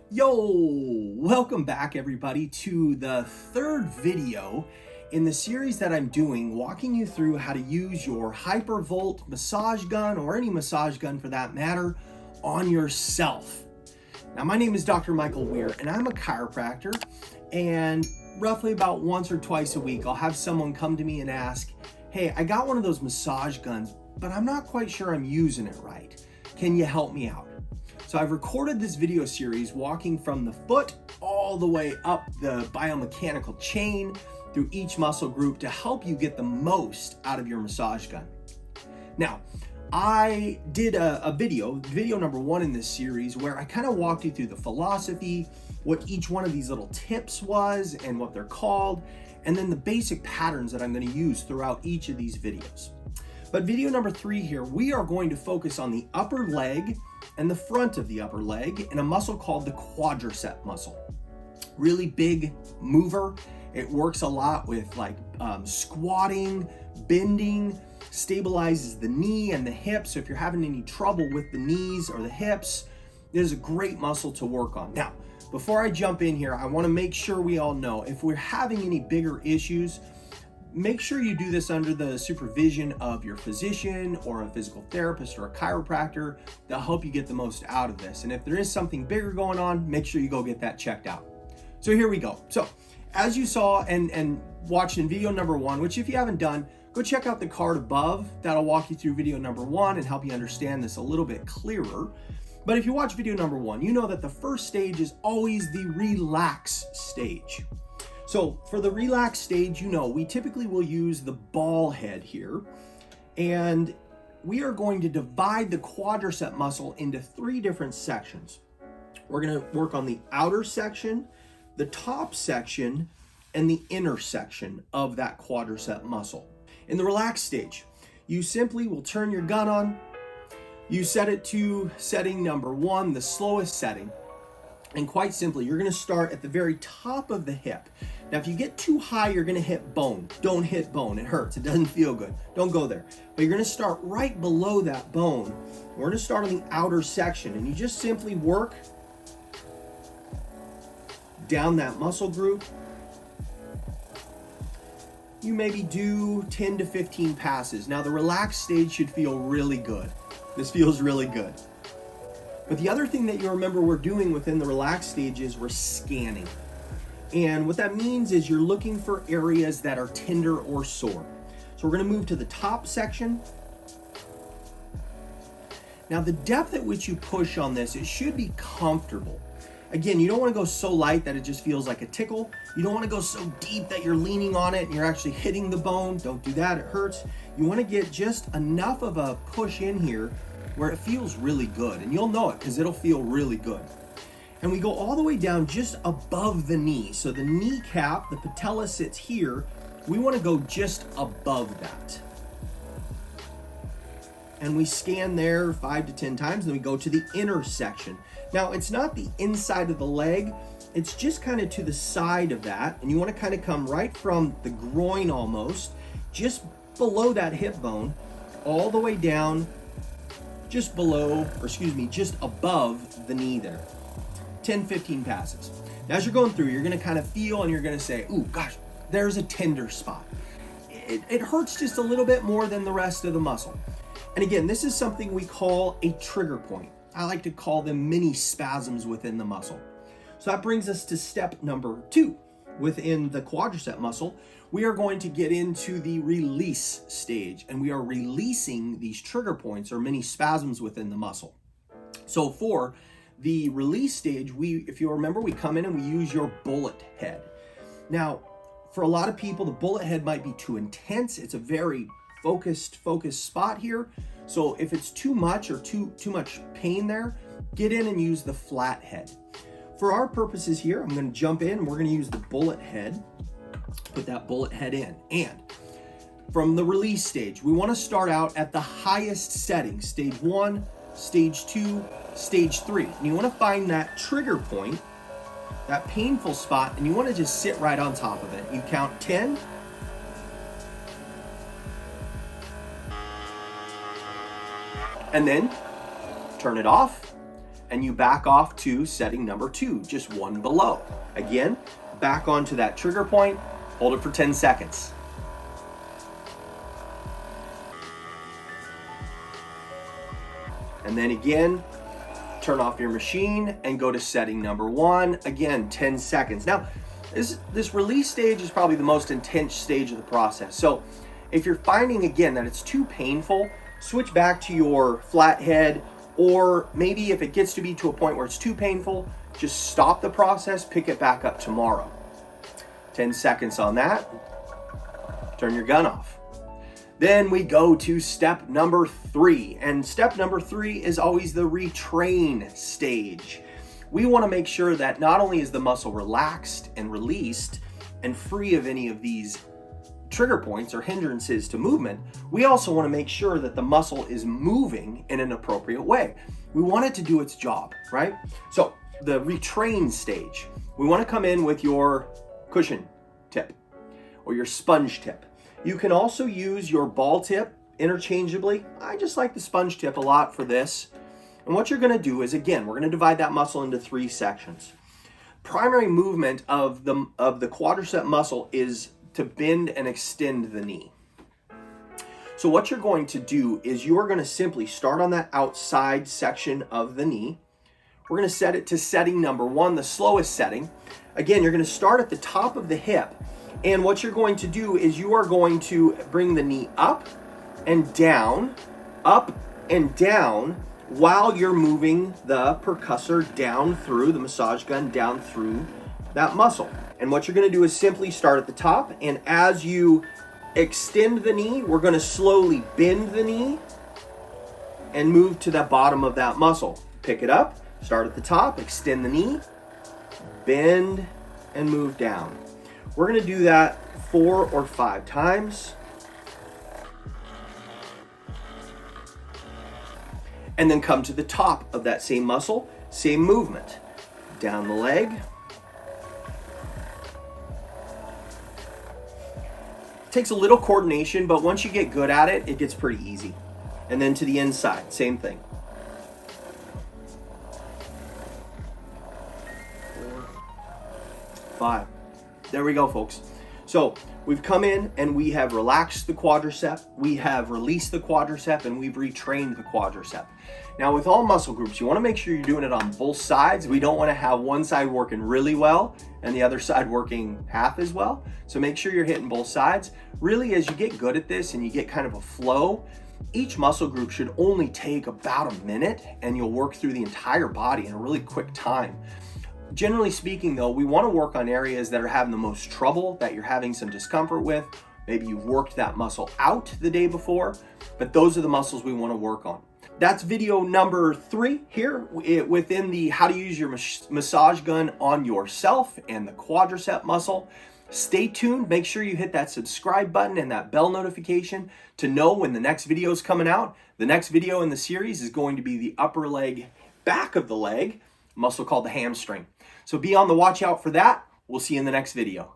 Yo, welcome back everybody to the third video in the series that I'm doing, walking you through how to use your Hypervolt massage gun, or any massage gun for that matter, on yourself. Now, my name is Dr. Michael Weir, and I'm a chiropractor, and roughly about once or twice a week, I'll have someone come to me and ask, hey, I got one of those massage guns, but I'm not quite sure I'm using it right. Can you help me out? So I've recorded this video series walking from the foot all the way up the biomechanical chain through each muscle group to help you get the most out of your massage gun. Now, I did a video number 1 in this series, where I kind of walked you through the philosophy, what each one of these little tips was and what they're called, and then the basic patterns that I'm going to use throughout each of these videos. But video number 3 here, we are going to focus on the upper leg and the front of the upper leg in a muscle called the quadricep muscle. Really big mover. It works a lot with squatting, bending, stabilizes the knee and the hips. So if you're having any trouble with the knees or the hips, it is a great muscle to work on. Now, before I jump in here, I want to make sure we all know if we're having any bigger issues, make sure you do this under the supervision of your physician or a physical therapist or a chiropractor. They'll help you get the most out of this. And if there is something bigger going on, make sure you go get that checked out. So here we go. So as you saw and watched in video number 1, which if you haven't done, go check out the card above. That'll walk you through video number 1 and help you understand this a little bit clearer. But if you watch video number 1, you know that the first stage is always the relax stage. So for the relax stage, we typically will use the ball head here, and we are going to divide the quadricep muscle into 3 different sections. We're going to work on the outer section, the top section, and the inner section of that quadricep muscle. In the relaxed stage, you simply will turn your gun on, you set it to setting number 1, the slowest setting, and quite simply, you're going to start at the very top of the hip. Now, if you get too high, you're going to hit bone. Don't hit bone. It hurts. It doesn't feel good. Don't go there. But you're going to start right below that bone. We're going to start on the outer section, and you just simply work down that muscle group. You maybe do 10 to 15 passes. Now, the relaxed stage should feel really good. This feels really good. But the other thing that you remember we're doing within the relaxed stage is we're scanning. And what that means is you're looking for areas that are tender or sore. So we're going to move to the top section. Now, the depth at which you push on this, it should be comfortable. Again, you don't want to go so light that it just feels like a tickle. You don't want to go so deep that you're leaning on it and you're actually hitting the bone. Don't do that. It hurts. You want to get just enough of a push in here where it feels really good. And you'll know it because it'll feel really good. And we go all the way down just above the knee. So the kneecap, the patella sits here. We want to go just above that. And we scan there 5 to 10 times, then we go to the inner section. Now, it's not the inside of the leg, it's just kind of to the side of that. And you want to kind of come right from the groin almost, just below that hip bone, all the way down, just above the knee there. 10, 15 passes. Now, as you're going through, you're going to kind of feel and you're going to say, ooh, gosh, there's a tender spot. It hurts just a little bit more than the rest of the muscle. And again, this is something we call a trigger point. I like to call them mini spasms within the muscle. So that brings us to step number 2. Within the quadricep muscle, we are going to get into the release stage, and we are releasing these trigger points or mini spasms within the muscle. So for the release stage, if you remember, we come in and we use your bullet head. Now, for a lot of people, the bullet head might be too intense. It's a very focused spot here. So if it's too much or too much pain there, get in and use the flat head. For our purposes here, I'm going to jump in and we're going to use the bullet head. Put that bullet head in. And from the release stage, we want to start out at the highest setting, stage 1, stage 2, stage 3. And you want to find that trigger point, that painful spot, and you want to just sit right on top of it. You count 10. And then turn it off, and you back off to setting number 2, just one below. Again, back onto that trigger point, hold it for 10 seconds. And then again, turn off your machine and go to setting number 1, again, 10 seconds. Now, this release stage is probably the most intense stage of the process. So if you're finding, again, that it's too painful, switch back to your flat head, or maybe if it gets to be to a point where it's too painful, just stop the process, pick it back up tomorrow. 10 seconds on that, turn your gun off. Then we go to step number 3, and step number 3 is always the retrain stage. We want to make sure that not only is the muscle relaxed and released and free of any of these trigger points or hindrances to movement, we also want to make sure that the muscle is moving in an appropriate way. We want it to do its job, right? So the retrain stage, we want to come in with your cushion tip or your sponge tip. You can also use your ball tip interchangeably. I just like the sponge tip a lot for this. And what you're going to do is, again, we're going to divide that muscle into 3 sections. Primary movement of the quadricep muscle is to bend and extend the knee. So what you're going to do is you are going to simply start on that outside section of the knee. We're going to set it to setting number 1, the slowest setting. Again, you're going to start at the top of the hip. And what you're going to do is you are going to bring the knee up and down while you're moving the percussor down through, the massage gun down through that muscle. And what you're going to do is simply start at the top, and as you extend the knee, we're going to slowly bend the knee and move to the bottom of that muscle. Pick it up, start at the top, extend the knee, bend, and move down. We're going to do that 4 or 5 times. And then come to the top of that same muscle, same movement. Down the leg. Takes a little coordination, but once you get good at it, it gets pretty easy. And then to the inside, same thing. 4, 5. There we go, folks. So we've come in and we have relaxed the quadricep, we have released the quadricep, and we've retrained the quadricep. Now with all muscle groups, you want to make sure you're doing it on both sides. We don't want to have one side working really well and the other side working half as well. So make sure you're hitting both sides. Really, as you get good at this and you get kind of a flow, each muscle group should only take about a minute and you'll work through the entire body in a really quick time. Generally speaking though, we want to work on areas that are having the most trouble, that you're having some discomfort with. Maybe you've worked that muscle out the day before, but those are the muscles we want to work on. That's video number 3 here within the how to use your massage gun on yourself and the quadricep muscle. Stay tuned. Make sure you hit that subscribe button and that bell notification to know when the next video is coming out. The next video in the series is going to be the upper leg, back of the leg, muscle called the hamstring. So be on the watch out for that. We'll see you in the next video.